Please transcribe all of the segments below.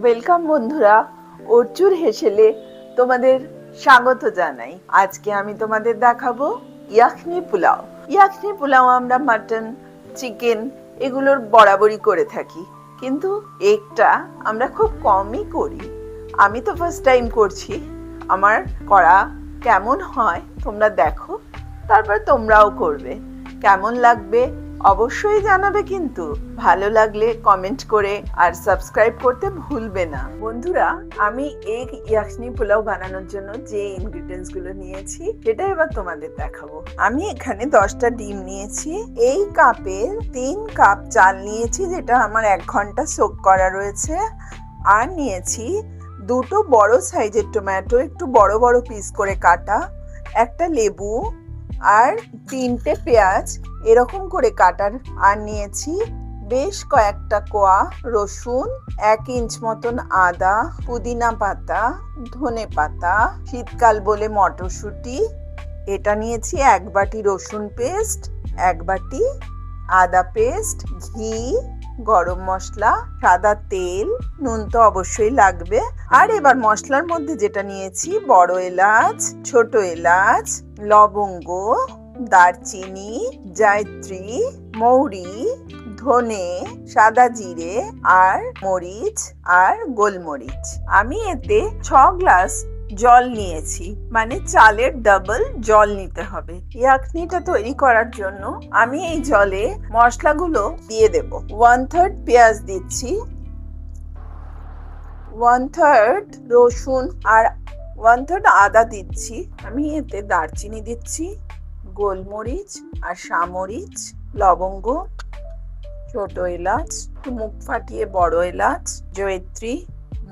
Welcome বন্ধুরা, অর্চুর হেসেলে তোমাদের স্বাগত জানাই। আজকে আমি তোমাদের দেখাবো ইয়াখনি পোলাও। ইয়াখনি পোলাও আমরা মাটন, চিকেন এগুলোর বরাবরই করে থাকি, কিন্তু একটা আমরা খুব কমই করি। আমি তো ফার্স্ট টাইম করছি। আমার করা কেমন হয় তোমরা দেখো, তারপর তোমরাও করবে। কেমন লাগবে অবশ্যই জানাবে, কিন্তু ভালো লাগলে কমেন্ট করে আর সাবস্ক্রাইব করতে ভুলবে না। বন্ধুরা, আমি এগ ইয়াখনি পোলাও বানানোর জন্য যে ইনগ্রিডিয়েন্টস গুলো নিয়েছি সেটা এবার তোমাদের দেখাবো। আমি এখানে 10টা ডিম নিয়েছি, এই কাপের 3 কাপ চাল নিয়েছি, যেটা আমার 1 ঘন্টা সোক করা রয়েছে। আর নিয়েছি দুটো বড় সাইজের টমেটো, একটু বড় বড় পিস করে কাটা, একটা লেবু আর 3টে পেঁয়াজ এরকম করে কাটার। আর নিয়েছি বেশ কয়েকটা কোয়া রসুন, 1 ইঞ্চ মতন আদা, পুদিনা পাতা, ধনে পাতা, শীতকাল বলে মটরশুঁটি। এটা নিয়েছি 1 বাটি রসুন পেস্ট, 1 বাটি আদা পেস্ট, ঘি, গরম মশলা, সাদা তেল, নুন তো অবশ্যই লাগবে। আর এবার মশলার মধ্যে যেটা নিয়েছি, বড় এলাচ, ছোট এলাচ, লবঙ্গ, দারচিনি, জায়ত্রী, মৌরি, ধনে, সাদা জিরে আর মরিচ আর গোলমরিচ। আমি এতে 6 গ্লাস জল নিয়েছি, মানে চালের ডাবল জল নিতে হবে। ইয়াখনিটা তৈরি করার জন্য আমি এই জলে মশলাগুলো দিয়ে দেব। 1/3 পেঁয়াজ দিচ্ছি, 1/3 রসুন আর 1/3 আদা দিচ্ছি। আমি এতে দারচিনি দিচ্ছি, গোলমরিচ আর সামরিচ, লবঙ্গ, ছোট এলাচ, মুখ ফাটিয়ে বড় এলাচ, জয়িত্রী,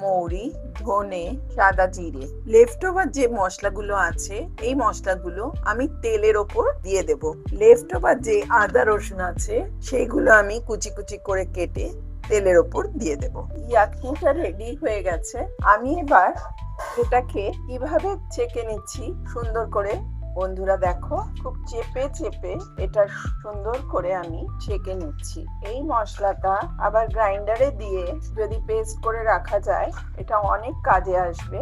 মৌরি, ধনে, সাদা জিরে। লেফট ওভার যে মশলাগুলো আছে, এই মশলাগুলো আমি তেলের ওপর দিয়ে দেব। লেফট ওভার যে আদা রসুন আছে, সেইগুলো আমি কুচি কুচি করে কেটে তেলের ওপর দিয়ে দেব। ইয়াখনিটা রেডি হয়ে গেছে। আমি এবার এটাকে কিভাবে ছেঁকে নিচ্ছি সুন্দর করে, বন্ধুরা দেখো, খুব চেপে চেপে এটা সুন্দর করে আমি ছেঁকে নিচ্ছি। এই মশলাটা আবার গ্রাইন্ডারে দিয়ে যদি পেস্ট করে রাখা যায়, এটা অনেক কাজে আসবে।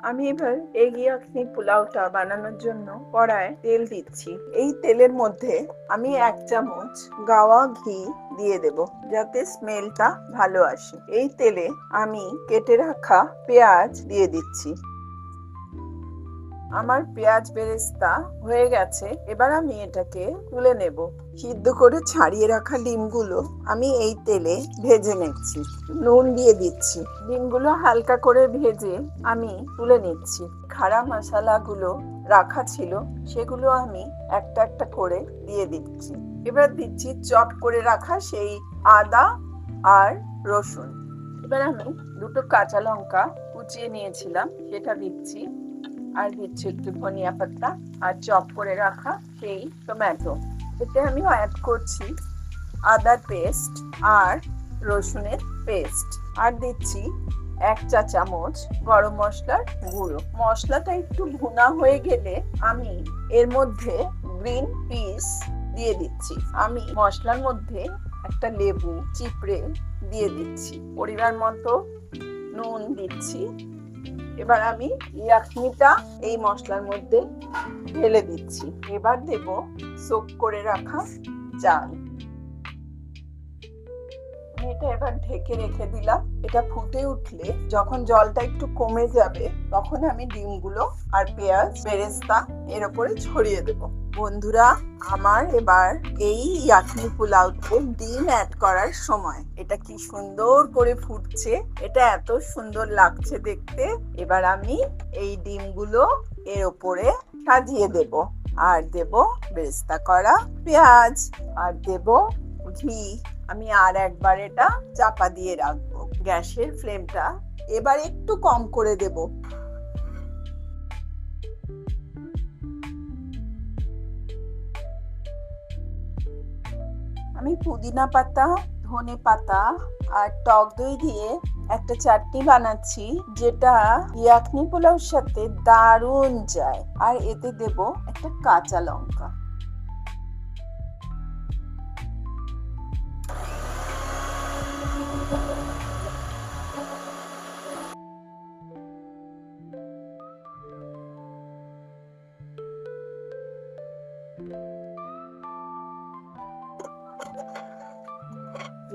আমি এবার এগ ইয়াখনি পোলাওটা বানানোর জন্য কড়ায় তেল দিচ্ছি। এই তেলের মধ্যে আমি 1 চামচ গাওয়া ঘি দিয়ে দেব, যাতে স্মেলটা ভালো আসে। এই তেলে আমি কেটে রাখা পেঁয়াজ দিয়ে দিচ্ছি। আমার পেঁয়াজ বেরেস্তা হয়ে গেছে, এবার আমি এটাকে তুলে নেব। সিদ্ধ করে ছাড়িয়ে রাখা ডিমগুলো আমি এই তেলে ভেজে নিচ্ছি, নুন দিয়ে দিচ্ছি। ডিমগুলো হালকা করে ভেজে আমি তুলে নিচ্ছি। খাড়া মশলাগুলো রাখা ছিল, সেগুলো আমি একটা একটা করে দিয়ে দিচ্ছি। এবার দিচ্ছি চপ করে রাখা সেই আদা আর রসুন। এবার আমি 2টো কাঁচা লঙ্কা কুচিয়ে নিয়েছিলাম, সেটা দিচ্ছি। আর দিচ্ছি একটু ধনিয়া পাতা আর চপ করে রাখা সেই টমেটো। এতে আমি অ্যাড করছি আদার পেস্ট আর রসুনের পেস্ট। আর দিচ্ছি 1 চা চামচ গরম মশলার গুঁড়ো। মশলাটা একটু ভুনা হয়ে গেলে আমি এর মধ্যে গ্রিন পিস দিয়ে দিচ্ছি। আমি মশলার মধ্যে একটা লেবু চিপড়ে দিয়ে দিচ্ছি। পরিমাণ মতো নুন দিচ্ছি। এবার আমি ইয়াখনিটা এই মশলার মধ্যে ঢেলে দিচ্ছি। এবার দেব সোক করে রাখা চাল। এটা এবার ঢেকে রেখে দিলাম। এটা ফুটে উঠলে, যখন জলটা একটু কমে যাবে, তখন আমি ডিমগুলো আর পেঁয়াজ বেরেস্তা এর উপরে ছড়িয়ে দেব। বন্ধুরা, আমার এবার এই ইয়াখনি পোলাওতে ডিম অ্যাড করার সময়। এটা কি সুন্দর করে ফুটছে, এটা এত সুন্দর লাগছে দেখতে। এবার আমি এই ডিমগুলো এর উপরে সাজিয়ে দেব, আর দেব বেরেস্তা করা পেঁয়াজ, আর দেব ঘি। আমি আর একবার এটা চাপা দিয়ে রাখবো। গ্যাসের ফ্লেমটা এবার একটু কম করে দেব। আমি পুদিনা পাতা, ধনে পাতা আর টক দই দিয়ে একটা চাটনি বানাচ্ছি, যেটা ইয়াখনি পোলাওর সাথে দারুণ যায়। আর এতে দেব একটা কাঁচা লঙ্কা।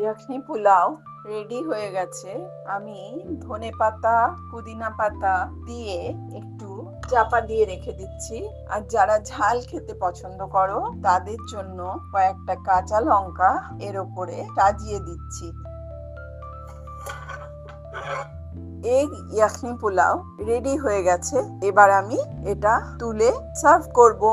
ইয়াখনি পোলাও রেডি হয়ে গেছে। আমি ধনে পাতা পুদিনা পাতা দিয়ে একটু চাপা দিয়ে রেখে দিচ্ছি। আর যারা ঝাল খেতে পছন্দ করো তাদের জন্য কয়েকটা কাঁচা লঙ্কা এর উপরে সাজিয়ে দিচ্ছি। এই ইয়াখনি পোলাও রেডি হয়ে গেছে। এবার আমি এটা তুলে সার্ভ করব।